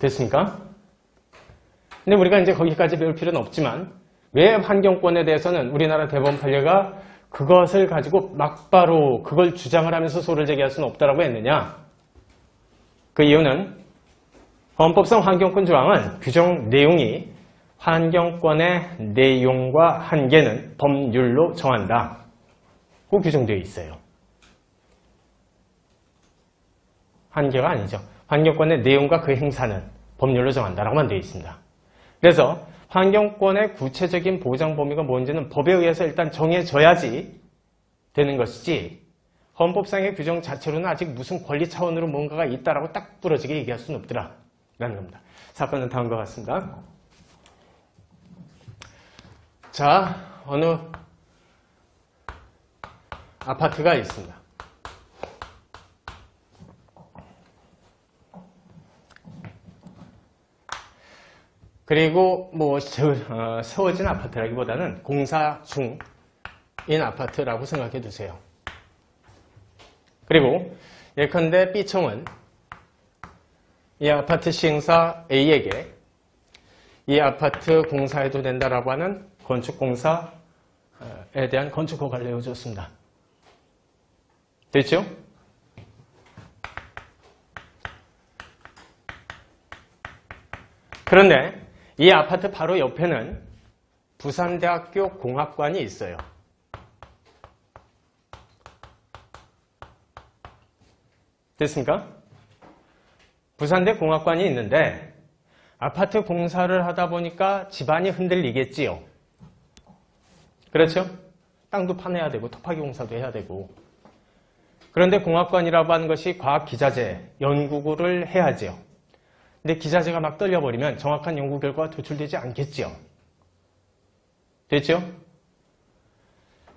됐습니까? 근데 우리가 이제 거기까지 배울 필요는 없지만 왜 환경권에 대해서는 우리나라 대법원 판례가 그것을 가지고 막바로 그걸 주장을 하면서 소를 제기할 수는 없다라고 했느냐? 그 이유는 헌법상 환경권 조항은 규정 내용이 환경권의 내용과 한계는 법률로 정한다. 고 규정되어 있어요. 한계가 아니죠. 환경권의 내용과 그 행사는 법률로 정한다라고만 되어 있습니다. 그래서 환경권의 구체적인 보장 범위가 뭔지는 법에 의해서 일단 정해져야지 되는 것이지 헌법상의 규정 자체로는 아직 무슨 권리 차원으로 뭔가가 있다라고 딱 부러지게 얘기할 수는 없더라 라는 겁니다. 사건은 다음과 같습니다. 자, 어느 아파트가 있습니다. 그리고 뭐 세워진 아파트라기보다는 공사 중인 아파트라고 생각해 두세요. 그리고 예컨대 B청은 이 아파트 시행사 A에게 이 아파트 공사해도 된다라고 하는 건축공사에 대한 건축 허가를 내어줬습니다. 됐죠? 그런데 이 아파트 바로 옆에는 부산대학교 공학관이 있어요. 됐습니까? 부산대 공학관이 있는데 아파트 공사를 하다 보니까 집안이 흔들리겠지요. 그렇죠? 땅도 파내야 되고 토파기 공사도 해야 되고. 그런데 공학관이라고 하는 것이 과학기자재, 연구를 해야지요. 근데 기자재가 막 떨려버리면 정확한 연구 결과가 도출되지 않겠지요. 됐죠?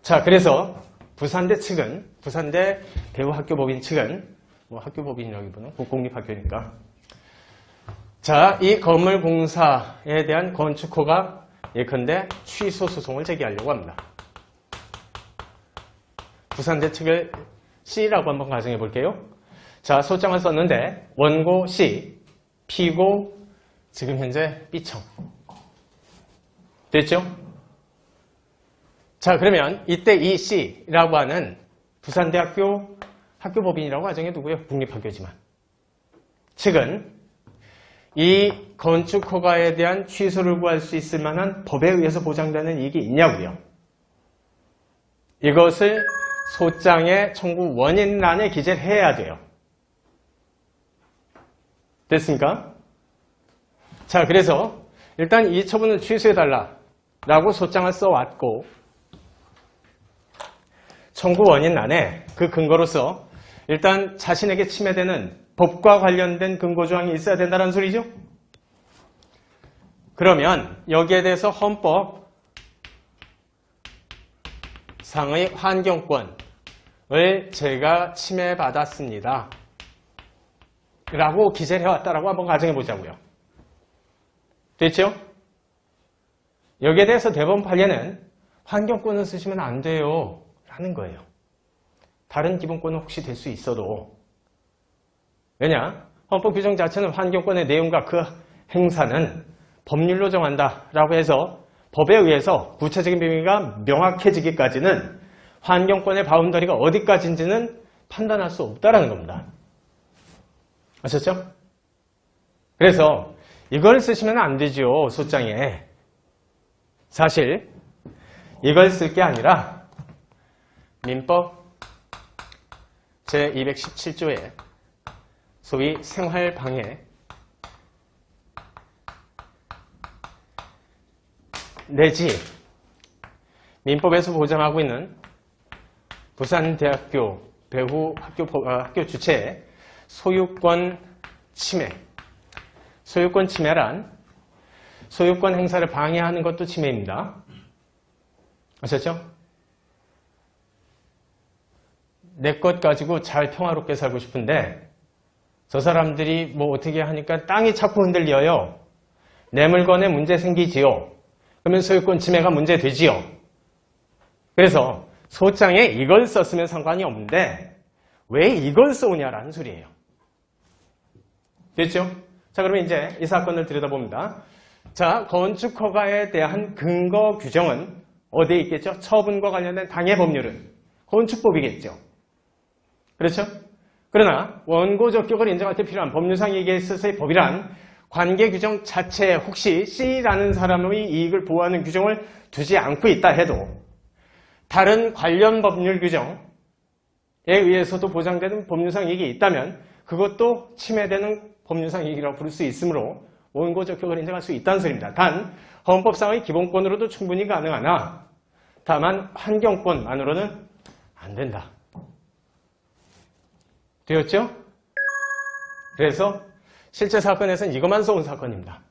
자, 그래서 부산대 측은, 부산대 대우학교법인 측은, 뭐 학교법인이라기보다는 국공립학교니까. 자, 이 건물 공사에 대한 건축허가 예컨대 취소 소송을 제기하려고 합니다. 부산대 측을 C라고 한번 가정해 볼게요. 자, 소장을 썼는데 원고 C, 피고 지금 현재 B청. 됐죠? 자, 그러면 이때 이 C라고 하는 부산대학교 학교법인이라고 가정해 두고요. 국립학교지만. 측은 이 건축허가에 대한 취소를 구할 수 있을 만한 법에 의해서 보장되는 이익이 있냐고요. 이것을 소장의 청구 원인란에 기재를 해야 돼요. 됐습니까? 자, 그래서 일단 이 처분을 취소해달라라고 소장을 써왔고 청구 원인란에 그 근거로서 일단 자신에게 침해되는 법과 관련된 근거조항이 있어야 된다는 소리죠? 그러면 여기에 대해서 헌법 상의 환경권을 제가 침해받았습니다 라고 기재를 해왔다라고 한번 가정해 보자고요. 됐죠? 여기에 대해서 대법원 판례는 환경권을 쓰시면 안 돼요 라는 거예요. 다른 기본권은 혹시 될 수 있어도. 왜냐? 헌법 규정 자체는 환경권의 내용과 그 행사는 법률로 정한다라고 해서 법에 의해서 구체적인 범위가 명확해지기까지는 환경권의 바운더리가 어디까지인지는 판단할 수 없다라는 겁니다. 아셨죠? 그래서 이걸 쓰시면 안 되죠, 소장에. 사실 이걸 쓸 게 아니라 민법 제217조에 소위 생활방해 내지 민법에서 보장하고 있는 부산대학교 배후 학교 주체의 소유권 침해. 소유권 침해란 소유권 행사를 방해하는 것도 침해입니다. 아셨죠? 내 것 가지고 잘 평화롭게 살고 싶은데 저 사람들이 뭐 어떻게 하니까 땅이 자꾸 흔들려요. 내 물건에 문제 생기지요. 그러면 소유권 침해가 문제되지요. 그래서 소장에 이걸 썼으면 상관이 없는데 왜 이걸 써오냐라는 소리예요. 됐죠? 자, 그러면 이제 이 사건을 들여다봅니다. 자, 건축 허가에 대한 근거 규정은 어디에 있겠죠? 처분과 관련된 당해 법률은 건축법이겠죠. 그렇죠? 그러나 원고 적격을 인정할 때 필요한 법률상 이익에 있어서의 법이란 관계 규정 자체에 혹시 C라는 사람의 이익을 보호하는 규정을 두지 않고 있다 해도 다른 관련 법률 규정에 의해서도 보장되는 법률상 이익이 있다면 그것도 침해되는 법률상 이익이라고 부를 수 있으므로 원고 적격을 인정할 수 있다는 소리입니다. 단 헌법상의 기본권으로도 충분히 가능하나 다만 환경권만으로는 안 된다. 되었죠? 그래서 실제 사건에서는 이것만 써온 사건입니다.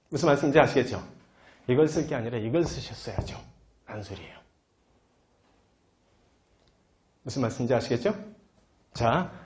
무슨 말씀인지 아시겠죠? 이걸 쓸 게 아니라 이걸 쓰셨어야죠. 라는 소리예요. 무슨 말씀인지 아시겠죠? 자,